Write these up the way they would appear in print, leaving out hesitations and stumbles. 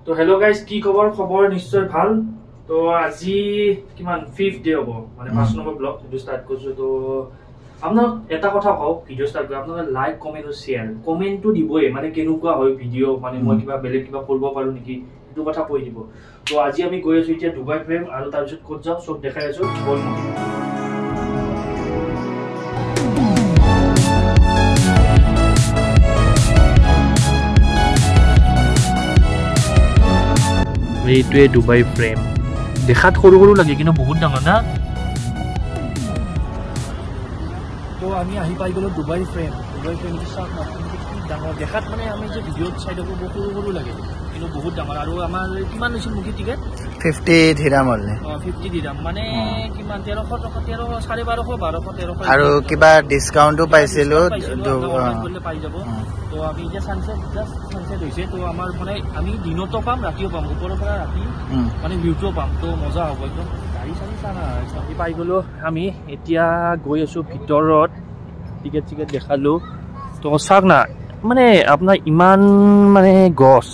তো hello' guys, কি খবৰ নিশ্চয় ভাল। তো আজি কিমান 5th ডে হ'ব, মানে 5 নম্বৰ ব্লগ ভিডিঅ' ষ্টাৰ্ট কৰিছোঁ। তো আপোনাক এটা কথা কওঁ, ভিডিঅ' ষ্টাৰ্ট কৰি আপোনালোকে লাইক কমেণ্ট আৰু শ্বেয়াৰ কমেণ্টটো দিবই, মানে কেনেকুৱা হয় ভিডিঅ', মানে মই কিবা বেলেগ কিবা কৰিব পাৰোঁ নেকি সেইটো কথা কৈ দিব। তো আজি আমি গৈ আছোঁ এতিয়া ডুবাই ফ্ৰেম, আৰু তাৰপিছত ক'ত যাওঁ চব দেখাই আছোঁ। এইটোৱে ডুবাই ফ্ৰেম, দেখাত সৰু সৰু লাগে কিন্তু বহুত ডাঙৰ না। তো আমি আহি পাই গ'লো ডুবাই ফ্ৰেম। ডুবাই ফ্ৰেম চাওক না, কি ডাঙৰ দেখাত, মানে আমি যে ভিডিঅ'ত চাই থাকোঁ সৰু সৰু লাগে কিন্তু বহুত ডাঙৰ। আৰু আমাৰ কিমান লৈছিল মুখী টিকেট? 50 দিৰাম হ'লে। 50 দিৰাম, মানে কিমান 1300 টকা, 1300 1250 1300। আৰু কিবা ডিছকাউণ্টো পাইছিলোঁ পাই যাব। তো আমি এতিয়া ছানছেট হৈছে। তো আমাৰ মানে আমি দিনতো পাম ৰাতিও পাম, ওপৰৰ পৰা ৰাতি মানে ভিউটোও পাম। তো মজা হ'ব একদম। গাড়ী চাড়ী চানা আমি পাই গ'লোঁ। আমি এতিয়া গৈ আছোঁ ভিতৰত, টিকেট চিকেট দেখালোঁ। তো চাওক না, মানে আপোনাৰ ইমান মানে গছ,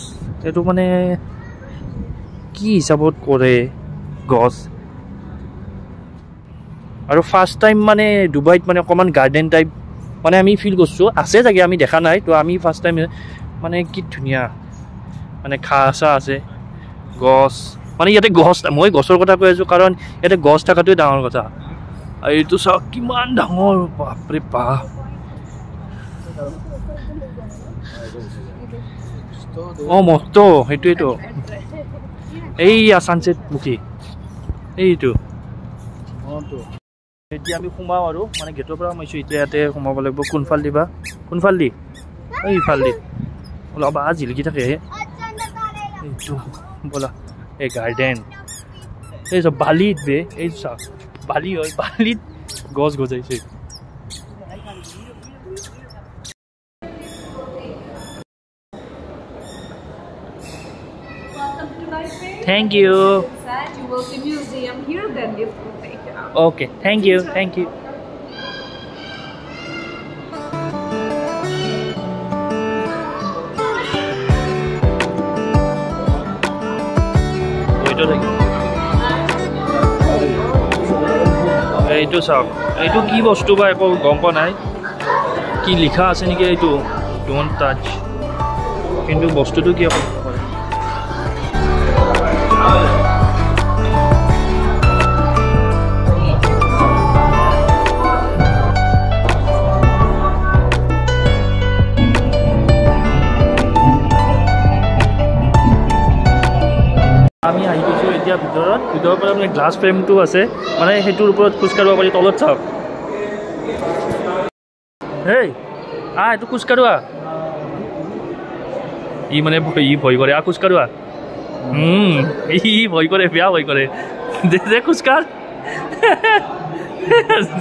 এইটো মানে কি হিচাপত কৰে গছ। আৰু ফাৰ্ষ্ট টাইম মানে ডুবাইত মানে অকণমান গাৰ্ডেন টাইপ মানে আমি ফিল কৰিছোঁ, আছে চাগে আমি দেখা নাই। তো আমি ফাৰ্ষ্ট টাইম মানে কি ধুনীয়া, মানে ঘাঁহ চাহ আছে, গছ, মানে ইয়াতে গছ, মই গছৰ কথা কৈ আছোঁ কাৰণ ইয়াতে গছ থকাটোৱে ডাঙৰ কথা। আৰু এইটো চাওক কিমান ডাঙৰ, বাপৰে বাপ। অঁ মস্ত, সেইটোৱেতো এইয়া ছানছেট মুখী, এইটো এতিয়া আমি সোমাওঁ আৰু মানে গেটৰ পৰা সোমাইছোঁ। এতিয়া ইয়াতে সোমাব লাগিব। কোনফাল দিবা, কোনফাল দি? এইফাল দি ওলাবা, জিলিকি থাকে এইটো। ব'লা, এই গাৰ্ডেন, এই চব বালিত বে, এই চাওক বালি হয়, বালিত গছ গজাইছে। Thank you. You will see museum here, then lift will take you out. Okay, thank you, thank you. এইটো চাওক, এইটো কি বস্তু বা একো গম পোৱা নাই, কি লিখা আছে নেকি এইটো, ডোন্ট টাচ, কিন্তু বস্তুটো কি আকৌ আমি আহি গৈছোঁ এতিয়া ভিতৰৰ পৰা মানে গ্লাছ ফ্ৰেমটো আছে, মানে সেইটোৰ ওপৰত খোজকাঢ়িব পাৰি। তলত চাওক, হেই এইটো খোজকাঢ়োৱা, ই মানে ই ভয় কৰে, খোজকাঢ়োৱা। ই ভয় কৰে, বেয়া ভয় কৰে যে খোজকাঢ়,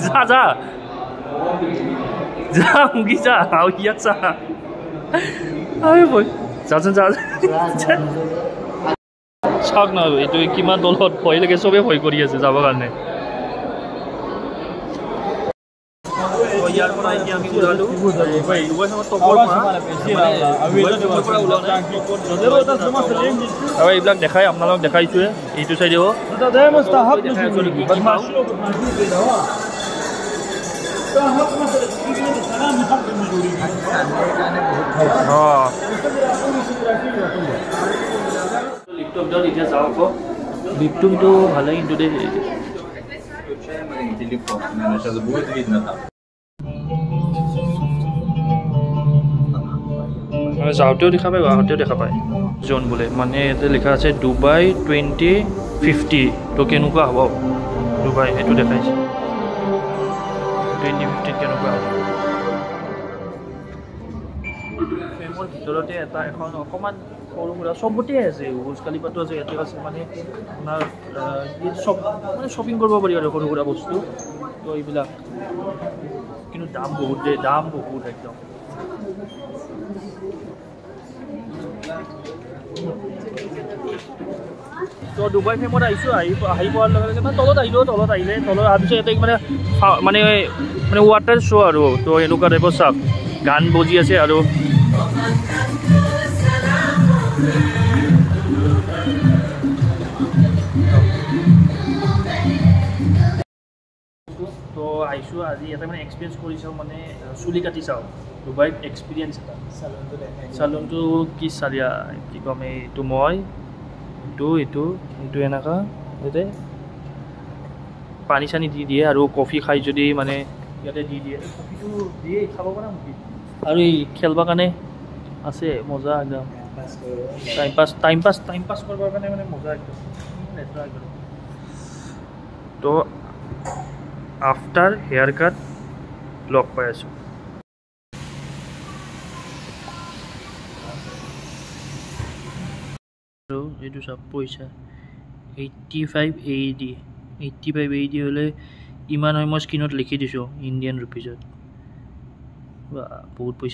যা যা যা মুগি যা, ইয়াত চা, ভয় যাচোন যা। চাওক না, এইটো কিমান তলত, ভয় লাগে, চবেই ভয় কৰি আছে যাবৰ কাৰণে। ইয়াৰ পৰা এতিয়া আমি ওলালোঁ আৰু এইবিলাক দেখাই আপোনালোকক দেখাইছোৱে। এইটো চাইডেও লিফ্টত এতিয়া যাওঁ আকৌ। লিফ্টটো কিন্তু ভালে কিন্তু দেই। যাওঁতেও দেখা পায়, আহোঁতেও দেখা পায় জোন বোলে, মানে ইয়াতে লিখা আছে ডুবাই 2050। তো কেনেকুৱা হ'ব ডুবাই, সেইটো দেখাইছে 2050 কেনেকুৱা হ'ব। ফ্ৰেমৰ ভিতৰতে এখন অকণমান সৰু সুৰা চবতে আছে, বুৰ্জ খালিফাটো আছে, ইয়াতে আছে, মানে আপোনাৰ চব মানে শ্বপিং কৰিব পাৰি আৰু সৰু সুৰা বস্তু। তো এইবিলাক কিন্তু দাম বহুত দেই, দাম বহুত একদম। তো ডুবাই ফ্ৰেমত আহিছোঁ, আহি পোৱাৰ লগে লগে মানে তলত আহিলোঁ। তলত আহিলে তলত অহাৰ পিছত ইয়াতে মানে ৱাটাৰ শ্ব' আৰু। তো এনেকুৱা টাইপৰ চাওক, গান বজি আছে আৰু ভাবিছোঁ আজি এটা মানে এক্সপিৰিয়েঞ্চ কৰি চাওঁ মানে চুলি কাটি চাওঁ ডুবাইত এক্সপিৰিয়েঞ্চ এটা চালুনটো কি চালিয়া কি ক'ম এইটো মই এইটো এনেকুৱা ইয়াতে পানী চানী দি দিয়ে আৰু কফি খাই যদি মানে ইয়াতে দি দিয়ে কফিটো দিয়ে খাব পৰা নেকি আৰু এই খেলবৰ কাৰণে আছে মজা একদম টাইম পাছ কৰিবৰ কাৰণে মানে মজা একদম লেতেৰা একদম তো আফটাৰ হেয়াৰ কাট লগ পাই আছোঁ আৰু এইটো চব পইচা 85 AED 85 AED হ'লে ইমান হয় মই স্ক্ৰীণত লিখি দিছোঁ ইণ্ডিয়ান ৰুপিজত বহুত পইচা